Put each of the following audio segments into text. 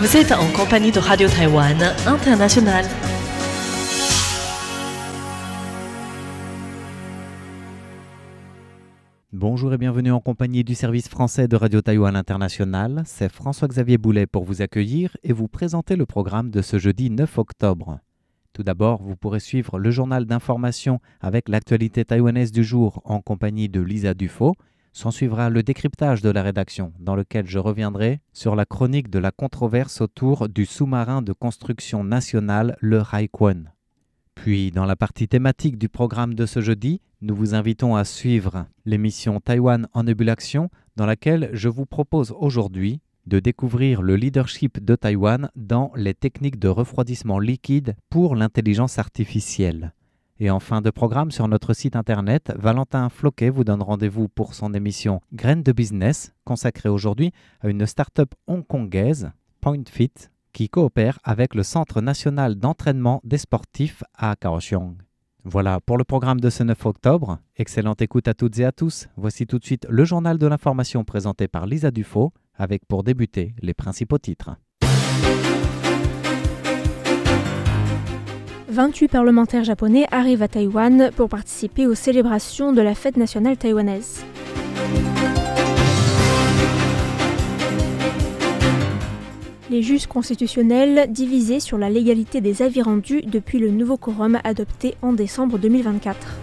Vous êtes en compagnie de Radio Taïwan International. Bonjour et bienvenue en compagnie du service français de Radio Taïwan International. C'est François-Xavier Boulet pour vous accueillir et vous présenter le programme de ce jeudi 9 octobre. Tout d'abord, vous pourrez suivre le journal d'information avec l'actualité taïwanaise du jour en compagnie de Lisa Dufaux. S'en suivra le décryptage de la rédaction, dans lequel je reviendrai sur la chronique de la controverse autour du sous-marin de construction nationale, le Haikwon. Puis, dans la partie thématique du programme de ce jeudi, nous vous invitons à suivre l'émission Taïwan en ébullition, dans laquelle je vous propose aujourd'hui de découvrir le leadership de Taïwan dans les techniques de refroidissement liquide pour l'intelligence artificielle. Et en fin de programme sur notre site internet, Valentin Floquet vous donne rendez-vous pour son émission Graines de business, consacrée aujourd'hui à une start-up hongkongaise, PointFit, qui coopère avec le Centre national d'entraînement des sportifs à Kaohsiung. Voilà pour le programme de ce 9 octobre. Excellente écoute à toutes et à tous. Voici tout de suite le journal de l'information présenté par Lisa Dufaux, avec pour débuter les principaux titres. 28 parlementaires japonais arrivent à Taïwan pour participer aux célébrations de la fête nationale taïwanaise. Les juges constitutionnels divisés sur la légalité des avis rendus depuis le nouveau quorum adopté en décembre 2024.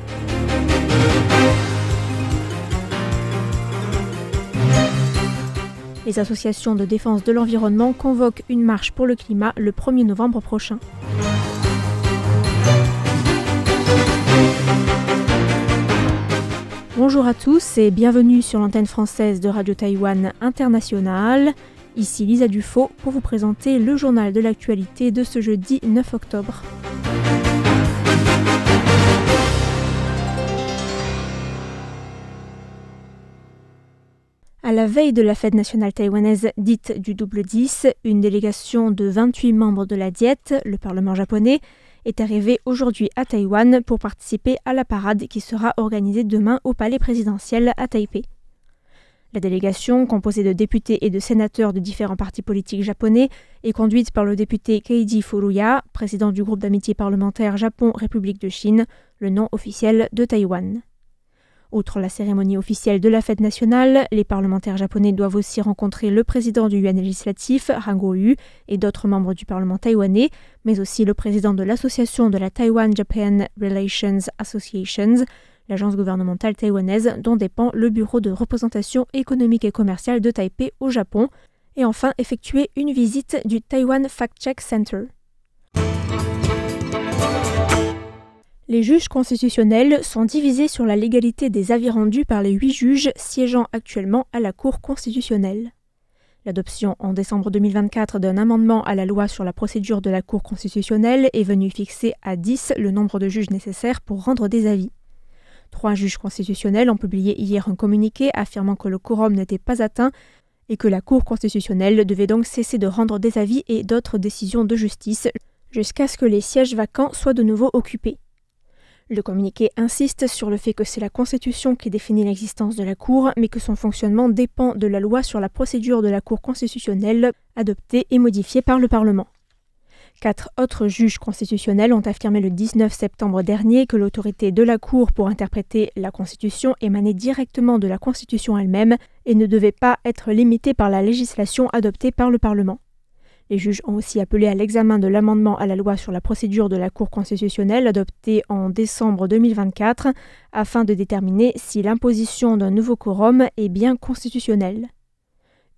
Les associations de défense de l'environnement convoquent une marche pour le climat le 1er novembre prochain. Bonjour à tous et bienvenue sur l'antenne française de Radio Taïwan International. Ici Lisa Dufaux pour vous présenter le journal de l'actualité de ce jeudi 9 octobre. À la veille de la fête nationale taïwanaise dite du double 10, une délégation de 28 membres de la Diète, le Parlement japonais, est arrivée aujourd'hui à Taïwan pour participer à la parade qui sera organisée demain au palais présidentiel à Taipei. La délégation, composée de députés et de sénateurs de différents partis politiques japonais, est conduite par le député Keiji Furuya, président du groupe d'amitié parlementaire Japon-République de Chine, le nom officiel de Taïwan. Outre la cérémonie officielle de la fête nationale, les parlementaires japonais doivent aussi rencontrer le président du yuan législatif, Han Kuo-yu, et d'autres membres du Parlement taïwanais, mais aussi le président de l'association de la Taiwan-Japan Relations Associations, l'agence gouvernementale taïwanaise dont dépend le bureau de représentation économique et commerciale de Taipei au Japon, et enfin effectuer une visite du Taiwan Fact-Check Center. Les juges constitutionnels sont divisés sur la légalité des avis rendus par les 8 juges siégeant actuellement à la Cour constitutionnelle. L'adoption en décembre 2024 d'un amendement à la loi sur la procédure de la Cour constitutionnelle est venue fixer à 10 le nombre de juges nécessaires pour rendre des avis. 3 juges constitutionnels ont publié hier un communiqué affirmant que le quorum n'était pas atteint et que la Cour constitutionnelle devait donc cesser de rendre des avis et d'autres décisions de justice jusqu'à ce que les sièges vacants soient de nouveau occupés. Le communiqué insiste sur le fait que c'est la Constitution qui définit l'existence de la Cour, mais que son fonctionnement dépend de la loi sur la procédure de la Cour constitutionnelle, adoptée et modifiée par le Parlement. 4 autres juges constitutionnels ont affirmé le 19 septembre dernier que l'autorité de la Cour pour interpréter la Constitution émanait directement de la Constitution elle-même et ne devait pas être limitée par la législation adoptée par le Parlement. Les juges ont aussi appelé à l'examen de l'amendement à la loi sur la procédure de la Cour constitutionnelle adopté en décembre 2024 afin de déterminer si l'imposition d'un nouveau quorum est bien constitutionnelle.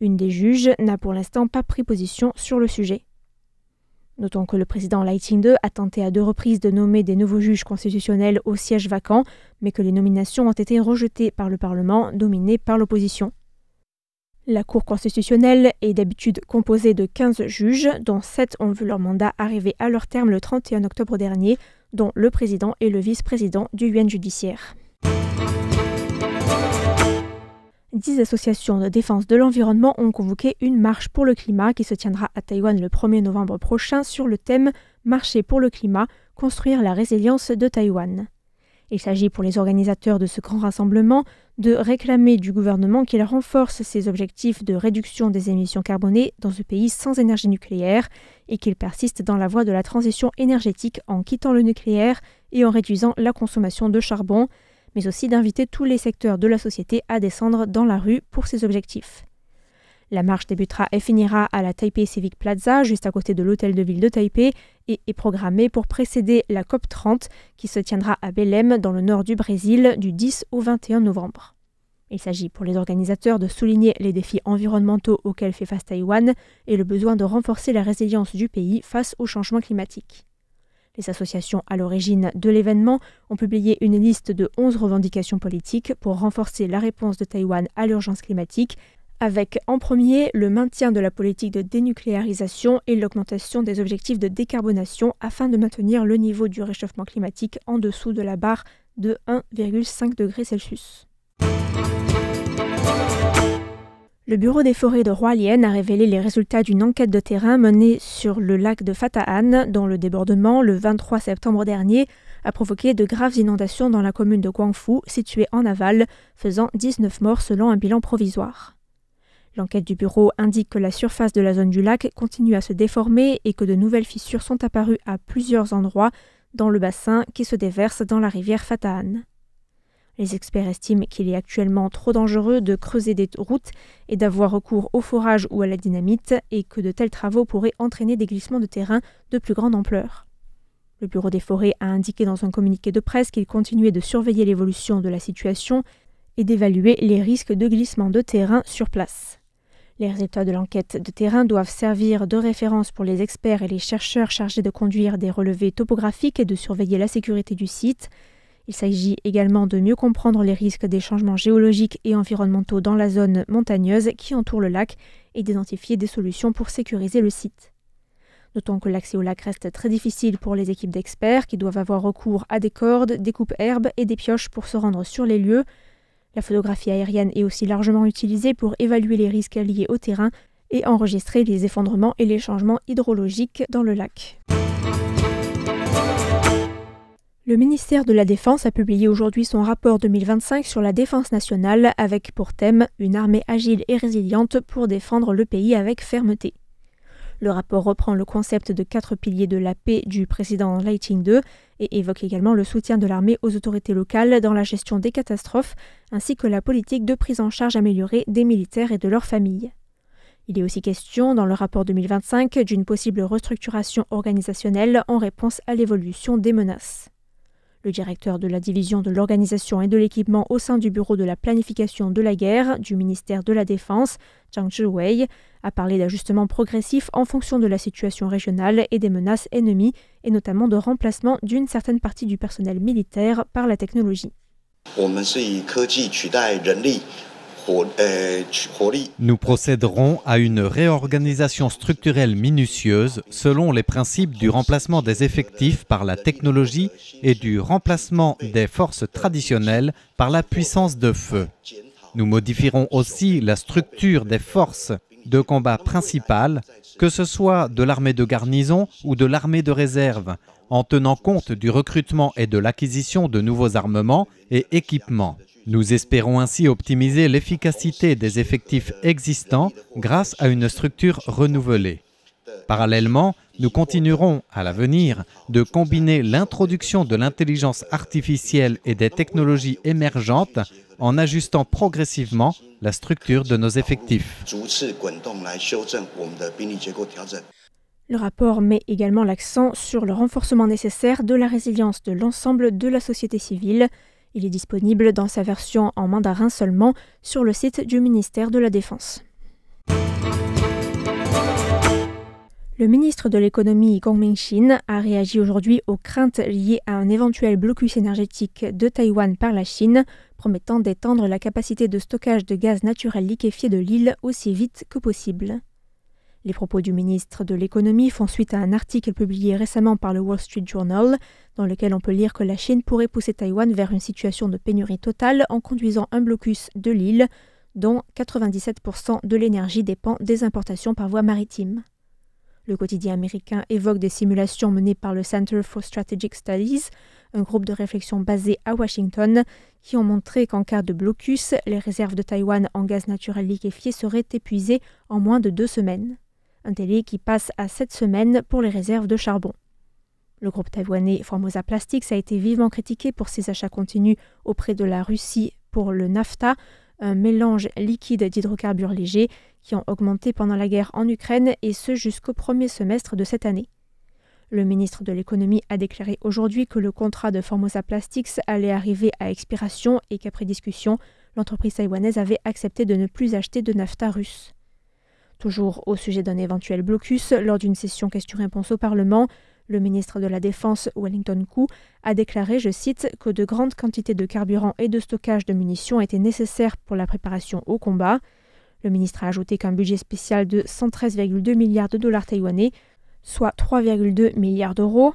Une des juges n'a pour l'instant pas pris position sur le sujet. Notons que le président Lai Ching-te a tenté à 2 reprises de nommer des nouveaux juges constitutionnels au siège vacant, mais que les nominations ont été rejetées par le Parlement, dominé par l'opposition. La Cour constitutionnelle est d'habitude composée de 15 juges, dont 7 ont vu leur mandat arriver à leur terme le 31 octobre dernier, dont le président et le vice-président du yuan judiciaire. 10 associations de défense de l'environnement ont convoqué une marche pour le climat qui se tiendra à Taïwan le 1er novembre prochain sur le thème « Marcher pour le climat, construire la résilience de Taïwan ». Il s'agit pour les organisateurs de ce grand rassemblement de réclamer du gouvernement qu'il renforce ses objectifs de réduction des émissions carbonées dans ce pays sans énergie nucléaire et qu'il persiste dans la voie de la transition énergétique en quittant le nucléaire et en réduisant la consommation de charbon, mais aussi d'inviter tous les secteurs de la société à descendre dans la rue pour ces objectifs. La marche débutera et finira à la Taipei Civic Plaza, juste à côté de l'hôtel de ville de Taipei, et est programmée pour précéder la COP30 qui se tiendra à Belém, dans le nord du Brésil, du 10 au 21 novembre. Il s'agit pour les organisateurs de souligner les défis environnementaux auxquels fait face Taïwan et le besoin de renforcer la résilience du pays face au changement climatique. Les associations à l'origine de l'événement ont publié une liste de 11 revendications politiques pour renforcer la réponse de Taïwan à l'urgence climatique, avec en premier le maintien de la politique de dénucléarisation et l'augmentation des objectifs de décarbonation afin de maintenir le niveau du réchauffement climatique en dessous de la barre de 1,5 degrés Celsius. Le Bureau des forêts de Hualien a révélé les résultats d'une enquête de terrain menée sur le lac de Fata'an, dont le débordement, le 23 septembre dernier, a provoqué de graves inondations dans la commune de Guangfu, située en aval, faisant 19 morts selon un bilan provisoire. L'enquête du bureau indique que la surface de la zone du lac continue à se déformer et que de nouvelles fissures sont apparues à plusieurs endroits dans le bassin qui se déverse dans la rivière Fata'an. Les experts estiment qu'il est actuellement trop dangereux de creuser des routes et d'avoir recours au forage ou à la dynamite et que de tels travaux pourraient entraîner des glissements de terrain de plus grande ampleur. Le Bureau des forêts a indiqué dans un communiqué de presse qu'il continuait de surveiller l'évolution de la situation et d'évaluer les risques de glissement de terrain sur place. Les résultats de l'enquête de terrain doivent servir de référence pour les experts et les chercheurs chargés de conduire des relevés topographiques et de surveiller la sécurité du site. Il s'agit également de mieux comprendre les risques des changements géologiques et environnementaux dans la zone montagneuse qui entoure le lac et d'identifier des solutions pour sécuriser le site. Notons que l'accès au lac reste très difficile pour les équipes d'experts qui doivent avoir recours à des cordes, des coupes-herbes et des pioches pour se rendre sur les lieux. La photographie aérienne est aussi largement utilisée pour évaluer les risques liés au terrain et enregistrer les effondrements et les changements hydrologiques dans le lac. Le ministère de la Défense a publié aujourd'hui son rapport 2025 sur la défense nationale avec pour thème « Une armée agile et résiliente pour défendre le pays avec fermeté ». Le rapport reprend le concept de 4 piliers de la paix du président Lai Ching-te et évoque également le soutien de l'armée aux autorités locales dans la gestion des catastrophes, ainsi que la politique de prise en charge améliorée des militaires et de leurs familles. Il est aussi question, dans le rapport 2025, d'une possible restructuration organisationnelle en réponse à l'évolution des menaces. Le directeur de la division de l'organisation et de l'équipement au sein du bureau de la planification de la guerre du ministère de la Défense, Zhang Zhiwei, a parlé d'ajustements progressifs en fonction de la situation régionale et des menaces ennemies, et notamment de remplacement d'une certaine partie du personnel militaire par la technologie. Nous procéderons à une réorganisation structurelle minutieuse selon les principes du remplacement des effectifs par la technologie et du remplacement des forces traditionnelles par la puissance de feu. Nous modifierons aussi la structure des forces de combat principales, que ce soit de l'armée de garnison ou de l'armée de réserve, en tenant compte du recrutement et de l'acquisition de nouveaux armements et équipements. Nous espérons ainsi optimiser l'efficacité des effectifs existants grâce à une structure renouvelée. Parallèlement, nous continuerons à l'avenir de combiner l'introduction de l'intelligence artificielle et des technologies émergentes en ajustant progressivement la structure de nos effectifs. Le rapport met également l'accent sur le renforcement nécessaire de la résilience de l'ensemble de la société civile. Il est disponible dans sa version en mandarin seulement sur le site du ministère de la Défense. Le ministre de l'économie Gong Mingxin a réagi aujourd'hui aux craintes liées à un éventuel blocus énergétique de Taïwan par la Chine, promettant d'étendre la capacité de stockage de gaz naturel liquéfié de l'île aussi vite que possible. Les propos du ministre de l'économie font suite à un article publié récemment par le Wall Street Journal, dans lequel on peut lire que la Chine pourrait pousser Taïwan vers une situation de pénurie totale en conduisant un blocus de l'île, dont 97% de l'énergie dépend des importations par voie maritime. Le quotidien américain évoque des simulations menées par le Center for Strategic Studies, un groupe de réflexion basé à Washington, qui ont montré qu'en cas de blocus, les réserves de Taïwan en gaz naturel liquéfié seraient épuisées en moins de 2 semaines. Un délai qui passe à 7 semaines pour les réserves de charbon. Le groupe taïwanais Formosa Plastics a été vivement critiqué pour ses achats continus auprès de la Russie pour le NAFTA, un mélange liquide d'hydrocarbures légers qui ont augmenté pendant la guerre en Ukraine et ce jusqu'au premier semestre de cette année. Le ministre de l'économie a déclaré aujourd'hui que le contrat de Formosa Plastics allait arriver à expiration et qu'après discussion, l'entreprise taïwanaise avait accepté de ne plus acheter de NAFTA russe. Toujours au sujet d'un éventuel blocus, lors d'une session questions-réponses au Parlement, le ministre de la Défense, Wellington Koo, a déclaré, je cite, que de grandes quantités de carburant et de stockage de munitions étaient nécessaires pour la préparation au combat. Le ministre a ajouté qu'un budget spécial de 113,2 milliards de dollars taïwanais, soit 3,2 milliards d'euros,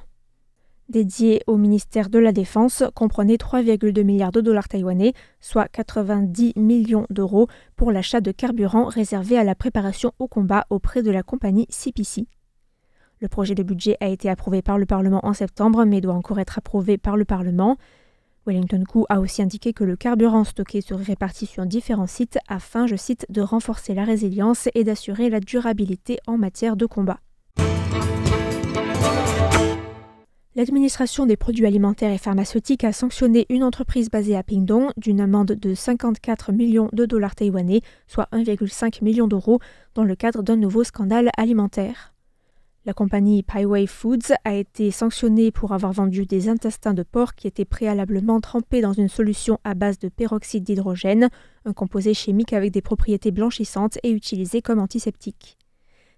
dédié au ministère de la Défense, comprenait 3,2 milliards de dollars taïwanais, soit 90 millions d'euros pour l'achat de carburant réservé à la préparation au combat auprès de la compagnie CPC. Le projet de budget a été approuvé par le Parlement en septembre, mais doit encore être approuvé par le Parlement. Wellington Koo a aussi indiqué que le carburant stocké serait réparti sur différents sites afin, je cite, de renforcer la résilience et d'assurer la durabilité en matière de combat. L'administration des produits alimentaires et pharmaceutiques a sanctionné une entreprise basée à Pingdong d'une amende de 54 millions de dollars taïwanais, soit 1,5 million d'euros, dans le cadre d'un nouveau scandale alimentaire. La compagnie Paiwei Foods a été sanctionnée pour avoir vendu des intestins de porc qui étaient préalablement trempés dans une solution à base de peroxyde d'hydrogène, un composé chimique avec des propriétés blanchissantes et utilisé comme antiseptique.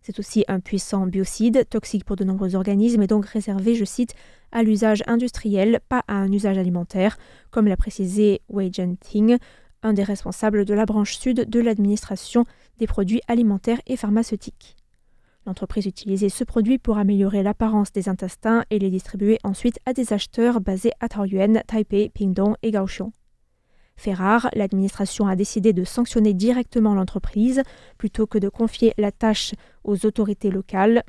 C'est aussi un puissant biocide, toxique pour de nombreux organismes et donc réservé, je cite, à l'usage industriel, pas à un usage alimentaire, comme l'a précisé Wei Jianting, un des responsables de la branche sud de l'administration des produits alimentaires et pharmaceutiques. L'entreprise utilisait ce produit pour améliorer l'apparence des intestins et les distribuer ensuite à des acheteurs basés à Taoyuan, Taipei, Pingdong et Kaohsiung. Fait rare, l'administration a décidé de sanctionner directement l'entreprise plutôt que de confier la tâche aux autorités locales,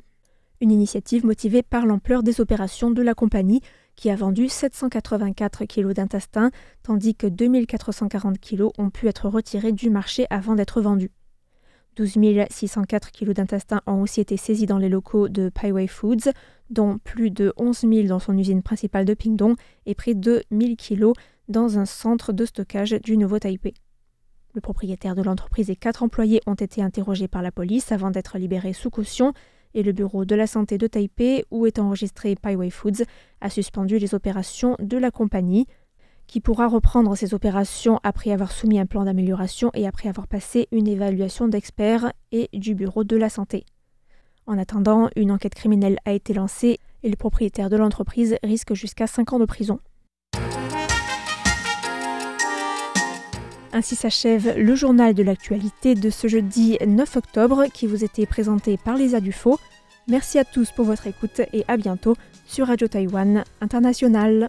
une initiative motivée par l'ampleur des opérations de la compagnie qui a vendu 784 kg d'intestins tandis que 2440 kg ont pu être retirés du marché avant d'être vendus. 12 604 kg d'intestins ont aussi été saisis dans les locaux de Paiwei Foods, dont plus de 11 000 dans son usine principale de Pingdong et près de 1000 kg dans un centre de stockage du Nouveau-Taipei. Le propriétaire de l'entreprise et 4 employés ont été interrogés par la police avant d'être libérés sous caution et le bureau de la santé de Taipei, où est enregistré Paiwei Foods, a suspendu les opérations de la compagnie, qui pourra reprendre ses opérations après avoir soumis un plan d'amélioration et après avoir passé une évaluation d'experts et du bureau de la santé. En attendant, une enquête criminelle a été lancée et le propriétaire de l'entreprise risque jusqu'à 5 ans de prison. Ainsi s'achève le journal de l'actualité de ce jeudi 9 octobre qui vous était présenté par Lisa Dufaux. Merci à tous pour votre écoute et à bientôt sur Radio Taïwan International.